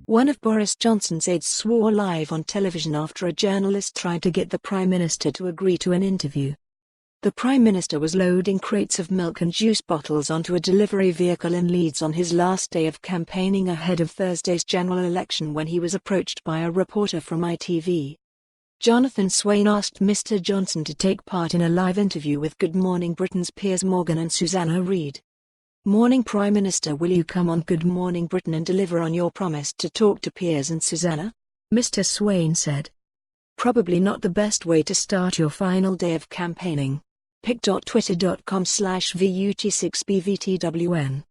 One of Boris Johnson's aides swore live on television after a journalist tried to get the Prime Minister to agree to an interview. The Prime Minister was loading crates of milk and juice bottles onto a delivery vehicle in Leeds on his last day of campaigning ahead of Thursday's general election when he was approached by a reporter from ITV. Jonathan Swain asked Mr Johnson to take part in a live interview with Good Morning Britain's Piers Morgan and Susanna Reid. "Morning Prime Minister, will you come on Good Morning Britain and deliver on your promise to talk to Piers and Susanna?" Mr Swain said. "Probably not the best way to start your final day of campaigning." pic.twitter.com/VUT6BVTWN.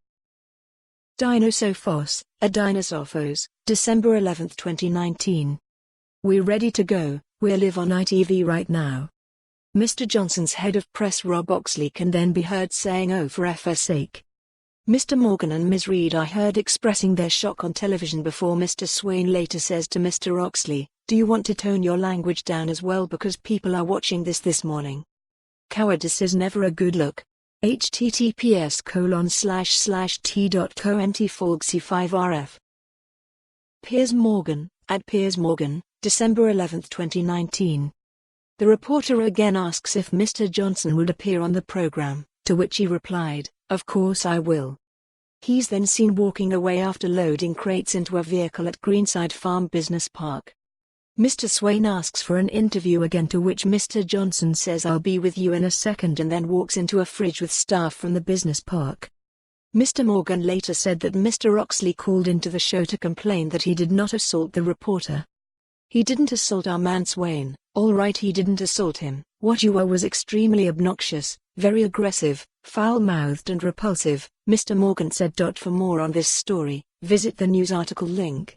Dino Sofos, a Sofos, December 11, 2019. "We're ready to go, we're live on ITV right now." Mr Johnson's head of press Rob Oxley can then be heard saying, "Oh, for F's sake." Mr Morgan and Ms Reid are heard expressing their shock on television before Mr Swain later says to Mr Oxley, "Do you want to tone your language down as well because people are watching this morning? Cowardice is never a good look." https://t.co.nt/folgsy5rf. Piers Morgan, at Piers Morgan, December 11, 2019. The reporter again asks if Mr Johnson would appear on the programme, to which he replied, "Of course I will." He's then seen walking away after loading crates into a vehicle at Greenside Farm Business Park. Mr Swain asks for an interview again, to which Mr Johnson says, "I'll be with you in a second," and then walks into a fridge with staff from the business park. Mr Morgan later said that Mr Oxley called into the show to complain that he did not assault the reporter. "He didn't assault our man Swain, all right, he didn't assault him. What you were was extremely obnoxious, very aggressive, foul-mouthed and repulsive," Mr Morgan said. For more on this story, visit the news article link.